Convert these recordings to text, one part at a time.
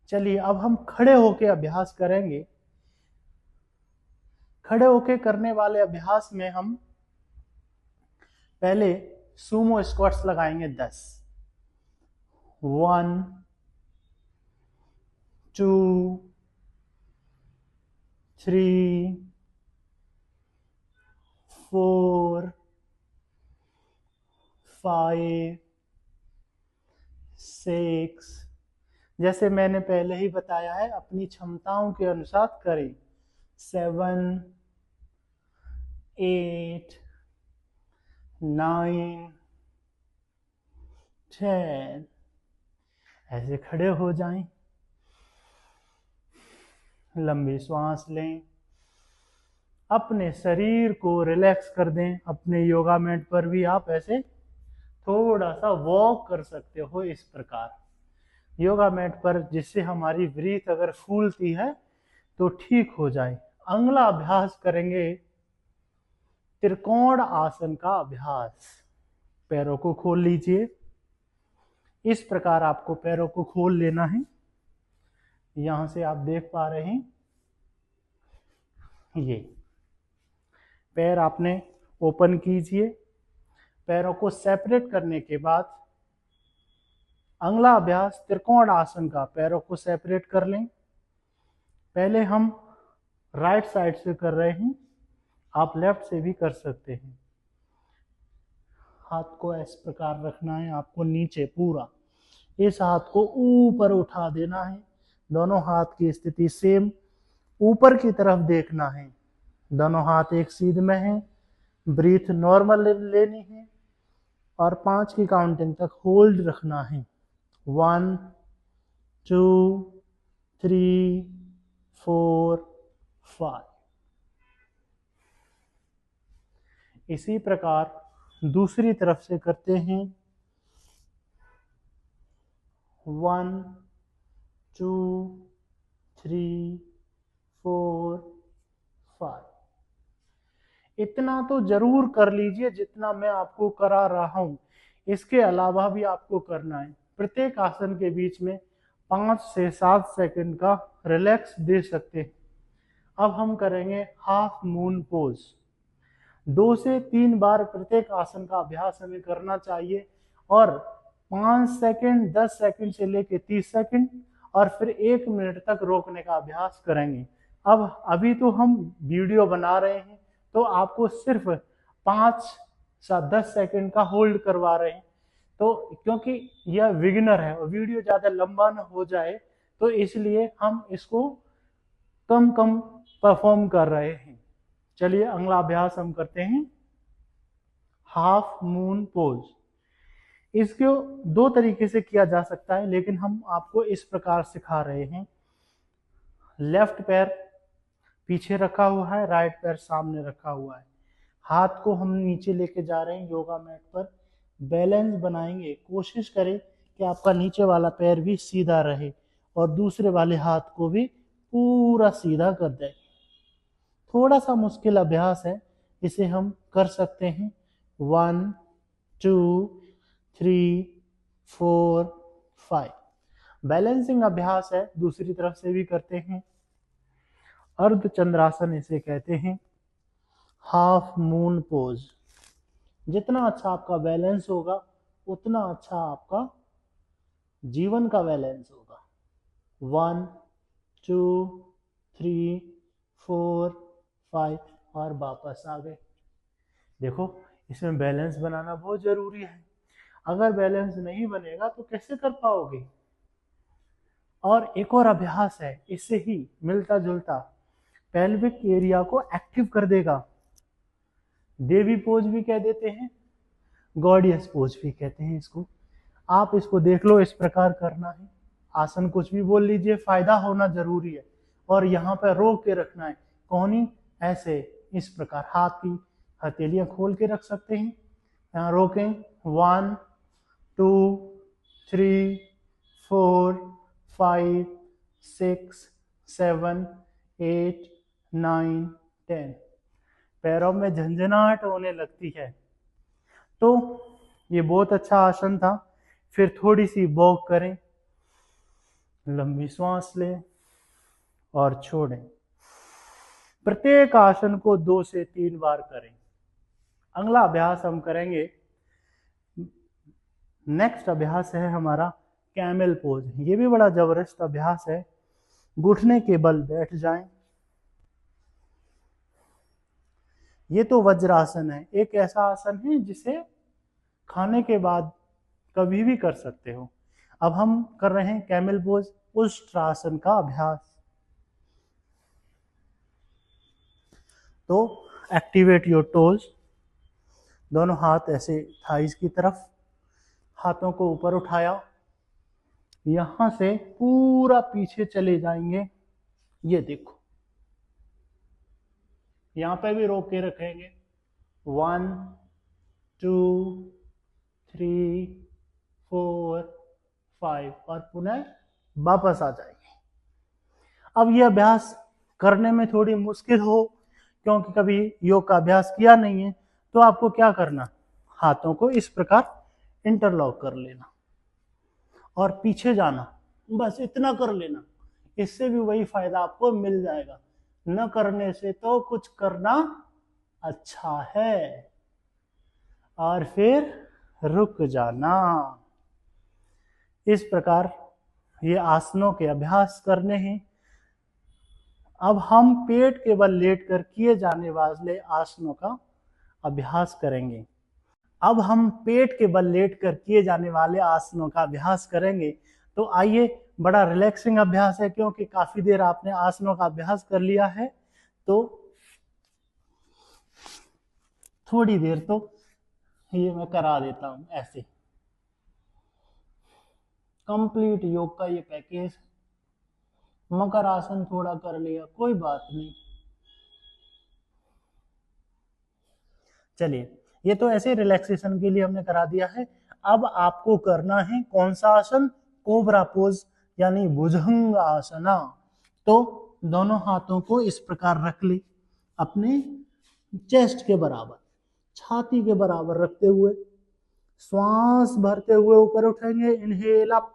चलिए अब हम खड़े होके अभ्यास करेंगे। खड़े होके करने वाले अभ्यास में हम पहले सुमो स्क्वाट्स लगाएंगे 10। 1 2 3 4 5 6। जैसे मैंने पहले ही बताया है, अपनी क्षमताओं के अनुसार करें। 7 8 9 10। ऐसे खड़े हो जाएं, लंबी सांस लें, अपने शरीर को रिलैक्स कर दें। अपने योगा मैट पर भी आप ऐसे थोड़ा सा वॉक कर सकते हो इस प्रकार योगा मैट पर, जिससे हमारी ब्रीथ अगर फूलती है तो ठीक हो जाए। अगला अभ्यास करेंगे त्रिकोण आसन का अभ्यास। पैरों को खोल लीजिए, इस प्रकार आपको पैरों को खोल लेना है। यहां से आप देख पा रहे हैं, ये पैर आपने ओपन कीजिए। पैरों को सेपरेट करने के बाद अगला अभ्यास त्रिकोण आसन का, पैरों को सेपरेट कर लें। पहले हम राइट साइड से कर रहे हैं, आप लेफ्ट से भी कर सकते हैं। हाथ को इस प्रकार रखना है आपको नीचे पूरा, इस हाथ को ऊपर उठा देना है। दोनों हाथ की स्थिति सेम, ऊपर की तरफ देखना है। दोनों हाथ एक सीध में हैं। ब्रीथ नॉर्मल लेनी है और 5 की काउंटिंग तक होल्ड रखना है। 1 2 3 4 5। इसी प्रकार दूसरी तरफ से करते हैं। 1 2 3 4 5। इतना तो जरूर कर लीजिए जितना मैं आपको करा रहा हूं। इसके अलावा भी आपको करना है। प्रत्येक आसन के बीच में 5 से 7 सेकंड का रिलैक्स दे सकते हैं। अब हम करेंगे हाफ मून पोज। 2 से 3 बार प्रत्येक आसन का अभ्यास हमें करना चाहिए और 5 सेकंड, 10 सेकंड से लेकर 30 सेकंड और फिर 1 मिनट तक रोकने का अभ्यास करेंगे। अब अभी तो हम वीडियो बना रहे हैं तो आपको सिर्फ 5 से 10 सेकंड का होल्ड करवा रहे हैं, तो क्योंकि यह बिगिनर है और वीडियो ज़्यादा लंबा न हो जाए तो इसलिए हम इसको कम कम परफॉर्म कर रहे हैं। चलिए अगला अभ्यास हम करते हैं हाफ मून पोज। इसको 2 तरीके से किया जा सकता है, लेकिन हम आपको इस प्रकार सिखा रहे हैं। लेफ्ट पैर पीछे रखा हुआ है, राइट पैर सामने रखा हुआ है। हाथ को हम नीचे लेके जा रहे हैं योगा मैट पर। बैलेंस बनाएंगे, कोशिश करें कि आपका नीचे वाला पैर भी सीधा रहे और दूसरे वाले हाथ को भी पूरा सीधा कर दें। थोड़ा सा मुश्किल अभ्यास है, इसे हम कर सकते हैं। 1 2 3 4 5। बैलेंसिंग अभ्यास है, दूसरी तरफ से भी करते हैं। अर्ध चंद्रासन इसे कहते हैं, हाफ मून पोज। जितना अच्छा आपका बैलेंस होगा उतना अच्छा आपका जीवन का बैलेंस होगा। 1 2 3 4 5 और वापस आ गए। देखो, इसमें बैलेंस बनाना बहुत जरूरी है। अगर बैलेंस नहीं बनेगा तो कैसे कर पाओगे। और एक और अभ्यास है, इससे ही मिलता जुलता, पेल्विक एरिया को एक्टिव कर देगा। देवी पोज भी कह देते हैं, गॉडियस पोज भी कहते हैं इसको। आप इसको देख लो, इस प्रकार करना है। आसन कुछ भी बोल लीजिए, फायदा होना जरूरी है। और यहाँ पर रोक के रखना है, कोहनी ऐसे इस प्रकार, हाथ की हथेलियां खोल के रख सकते हैं। यहाँ रोकें। 1 2 3 4 5 6 7 8 9 10। पैरों में झंझनाहट होने लगती है तो ये बहुत अच्छा आसन था। फिर थोड़ी सी वॉक करें, लंबी सांस लें और छोड़ें। प्रत्येक आसन को 2 से 3 बार करें। अगला अभ्यास हम करेंगे, नेक्स्ट अभ्यास है हमारा कैमल पोज। ये भी बड़ा जबरदस्त अभ्यास है। घुटने के बल बैठ जाएं। ये तो वज्रासन है, एक ऐसा आसन है जिसे खाने के बाद कभी भी कर सकते हो। अब हम कर रहे हैं कैमल पोज, उष्ट्रासन का अभ्यास। तो एक्टिवेट योर टोज। दोनों हाथ ऐसे थाइस की तरफ, हाथों को ऊपर उठाया, यहां से पूरा पीछे चले जाएंगे। ये देखो, यहां पे भी रोक के रखेंगे। 1 2 3 4 5 और पुनः वापस आ जाएंगे। अब यह अभ्यास करने में थोड़ी मुश्किल हो, क्योंकि कभी योग का अभ्यास किया नहीं है, तो आपको क्या करना, हाथों को इस प्रकार इंटरलॉक कर लेना और पीछे जाना, बस इतना कर लेना। इससे भी वही फायदा आपको मिल जाएगा। न करने से तो कुछ करना अच्छा है। और फिर रुक जाना। इस प्रकार ये आसनों के अभ्यास करने हैं। अब हम पेट के बल लेटकर किए जाने वाले आसनों का अभ्यास करेंगे। अब हम पेट के बल लेटकर किए जाने वाले आसनों का अभ्यास करेंगे। तो आइए, बड़ा रिलैक्सिंग अभ्यास है, क्योंकि काफी देर आपने आसनों का अभ्यास कर लिया है। तो थोड़ी देर तो ये मैं करा देता हूं ऐसे। कंप्लीट योग का ये पैकेज। मकर आसन थोड़ा कर लिया, कोई बात नहीं। चलिए, ये तो ऐसे रिलैक्सेशन के लिए हमने करा दिया है। अब आपको करना है कौन सा आसन, कोबरा पोज यानी भुजंग आसना। तो दोनों हाथों को इस प्रकार रख ले, अपने चेस्ट के बराबर, छाती के बराबर रखते हुए श्वास भरते हुए ऊपर उठेंगे। इनहेल अप,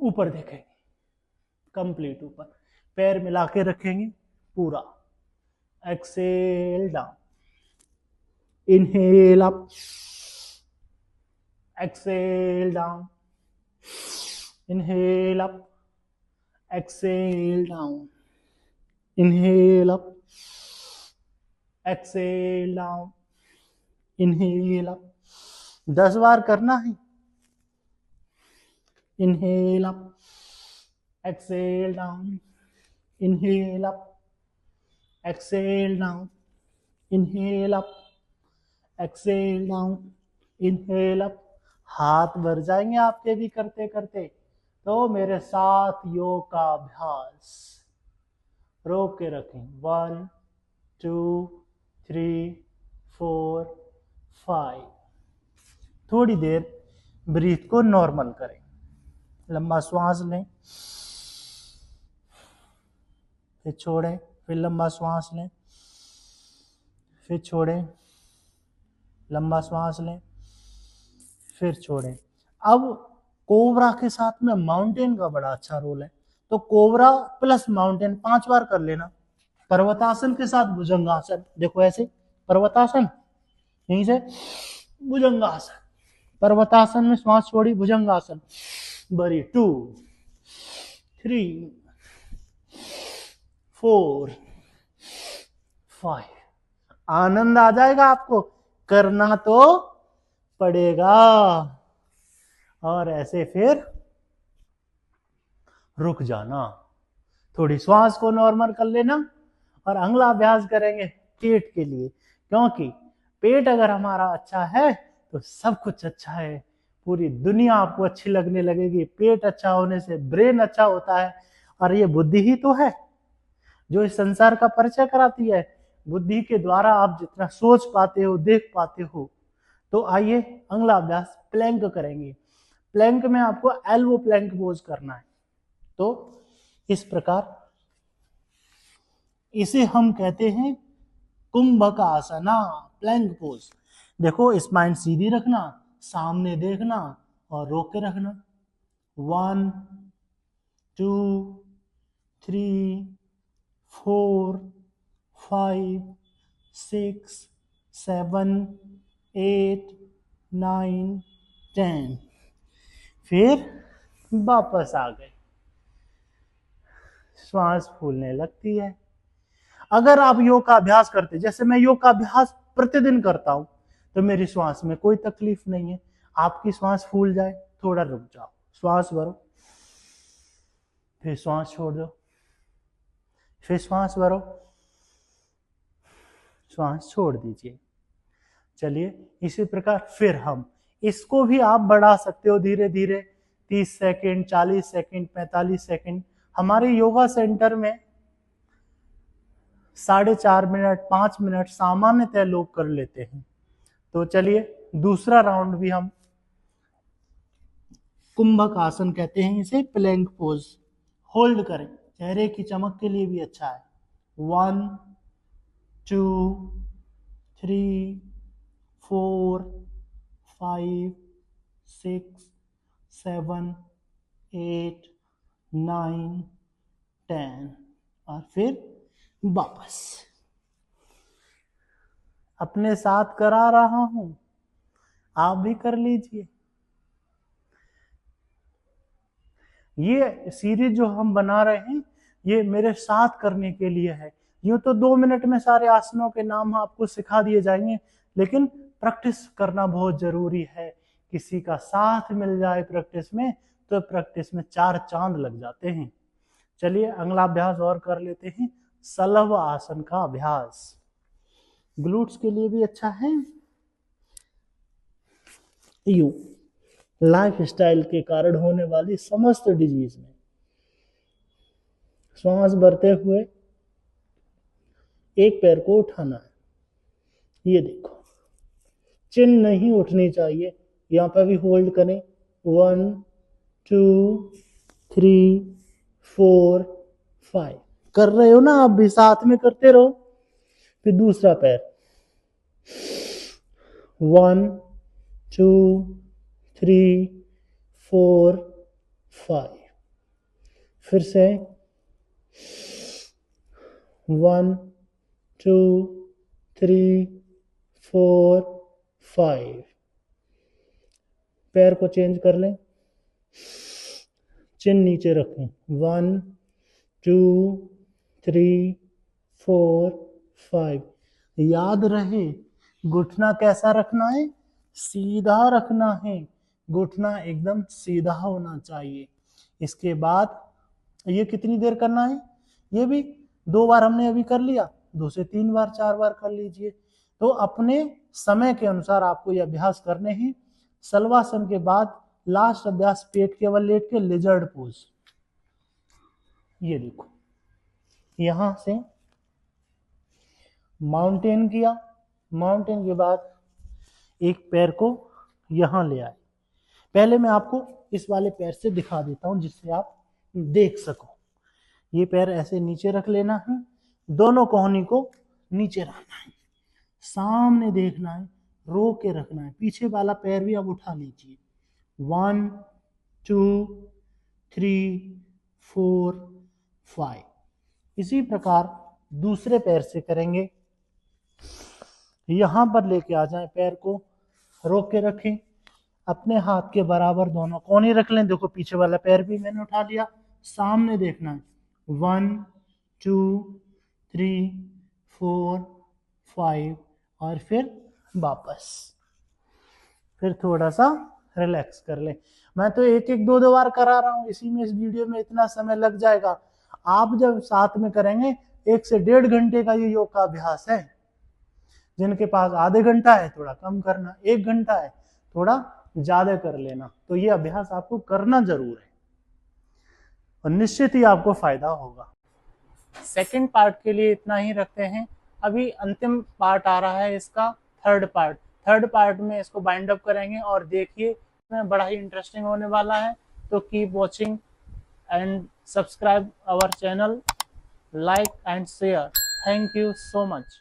ऊपर देखेंगे, कंप्लीट ऊपर, पैर मिला के रखेंगे पूरा। Exhale down, inhale up, exhale down, inhale up, exhale down, inhale up, exhale down, inhale up. 10 बार करना है। Inhale up, exhale down, inhale up, exhale down, inhale up, exhale down, inhale up. हाथ भर जाएंगे आपके भी करते करते। तो मेरे साथ योग का अभ्यास रोक के रखें। 1 2 3 4 5। थोड़ी देर ब्रीथ को नॉर्मल करें। लंबा श्वास लें, फिर छोड़ें, फिर लंबा श्वास लें, फिर छोड़ें, लंबा श्वास लें, फिर छोड़ें। अब कोबरा के साथ में माउंटेन का बड़ा अच्छा रोल है। तो कोबरा प्लस माउंटेन 5 बार कर लेना। पर्वतासन के साथ भुजंगासन, देखो ऐसे पर्वतासन, यहीं से भुजंगासन, पर्वतासन में श्वास छोड़ी, भुजंगासन, बड़ी 2 3 4 5। आनंद आ जाएगा आपको, करना तो पड़ेगा। और ऐसे फिर रुक जाना, थोड़ी श्वास को नॉर्मल कर लेना। और अगला अभ्यास करेंगे पेट के लिए, क्योंकि पेट अगर हमारा अच्छा है तो सब कुछ अच्छा है। पूरी दुनिया आपको अच्छी लगने लगेगी। पेट अच्छा होने से ब्रेन अच्छा होता है, और ये बुद्धि ही तो है जो इस संसार का परिचय कराती है। बुद्धि के द्वारा आप जितना सोच पाते हो, देख पाते हो। तो आइए अगला अभ्यास प्लैंक करेंगे। प्लैंक में आपको एल्बो प्लैंक पोज करना है। तो इस प्रकार, इसे हम कहते हैं कुंभक आसना, प्लैंक पोज। देखो, स्पाइन सीधी रखना, सामने देखना और रोक के रखना। 1 2 3 4 5 6 7 8 9 10। फिर वापस आ गए। श्वास फूलने लगती है। अगर आप योग का अभ्यास करते, जैसे मैं योग का अभ्यास प्रतिदिन करता हूं, तो मेरी श्वास में कोई तकलीफ नहीं है। आपकी श्वास फूल जाए, थोड़ा रुक जाओ, श्वास भरो, फिर श्वास छोड़ दो, फिर श्वास भरो, श्वास छोड़ दीजिए। चलिए, इसी प्रकार फिर हम इसको भी आप बढ़ा सकते हो धीरे धीरे, 30 सेकंड, 40 सेकंड, 45 सेकंड। हमारे योगा सेंटर में 4.5 मिनट, 5 मिनट सामान्यतः लोग कर लेते हैं। तो चलिए, दूसरा राउंड भी हम कुंभक आसन कहते हैं इसे, प्लैंक पोज, होल्ड करें, चेहरे की चमक के लिए भी अच्छा है। 1 2 3 4 5 6 7 8 9 10। और फिर वापस। अपने साथ करा रहा हूं, आप भी कर लीजिए। ये सीरीज जो हम बना रहे हैं, ये मेरे साथ करने के लिए है। यूं तो 2 मिनट में सारे आसनों के नाम आपको सिखा दिए जाएंगे, लेकिन प्रैक्टिस करना बहुत जरूरी है। किसी का साथ मिल जाए प्रैक्टिस में, तो प्रैक्टिस में 4 चांद लग जाते हैं। चलिए, अगला अभ्यास और कर लेते हैं, सलभ आसन का अभ्यास। ग्लूट्स के लिए भी अच्छा है। यूं लाइफस्टाइल के कारण होने वाली समस्त डिजीज में श्वास भरते हुए एक पैर को उठाना है। ये देखो, चिन नहीं उठनी चाहिए, यहां पर भी होल्ड करें। 1 2 3 4 5। कर रहे हो ना आप भी, साथ में करते रहो। फिर दूसरा पैर, 1 2 3 4 5। फिर से 1 2 3 4 5। पैर को चेंज कर लें, चिन नीचे रखें। 1 2 3 4 5। याद रहे, घुटना कैसा रखना है? सीधा रखना है। घुटना एकदम सीधा होना चाहिए। इसके बाद ये कितनी देर करना है? ये भी 2 बार हमने अभी कर लिया, 2 से 3 बार, 4 बार कर लीजिए। तो अपने समय के अनुसार आपको ये अभ्यास करने हैं। सलवासन के बाद लास्ट अभ्यास पेट केवल लेट के लिजर्ड पोज। ये देखो, यहां से माउंटेन किया, माउंटेन के बाद एक पैर को यहां ले आए। पहले मैं आपको इस वाले पैर से दिखा देता हूं, जिससे आप देख सको। ये पैर ऐसे नीचे रख लेना है, दोनों कोहनी को नीचे रखना है, सामने देखना है, रो के रखना है। पीछे वाला पैर भी आप उठा लीजिए। 1 2 3 4 5। इसी प्रकार दूसरे पैर से करेंगे। यहां पर लेके आ जाएं, पैर को रोक के रखें, अपने हाथ के बराबर दोनों कोने रख लें। देखो, पीछे वाला पैर भी मैंने उठा लिया, सामने देखना है। 1 2 3 4 5। और फिर वापस। फिर थोड़ा सा रिलैक्स कर लें। मैं तो एक एक 2 बार करा रहा हूं, इसी में, इस वीडियो में इतना समय लग जाएगा। आप जब साथ में करेंगे, 1 से 1.5 घंटे का ये योग का अभ्यास है। जिनके पास आधे घंटा है, थोड़ा कम करना, 1 घंटा है, थोड़ा ज्यादा कर लेना। तो ये अभ्यास आपको करना जरूर है और निश्चित ही आपको फायदा होगा। सेकंड पार्ट के लिए इतना ही रखते हैं। अभी अंतिम पार्ट आ रहा है इसका, थर्ड पार्ट। थर्ड पार्ट में इसको बाइंड अप करेंगे और देखिए, बड़ा ही इंटरेस्टिंग होने वाला है। तो keep watching and subscribe our channel, like and share. Thank you so much.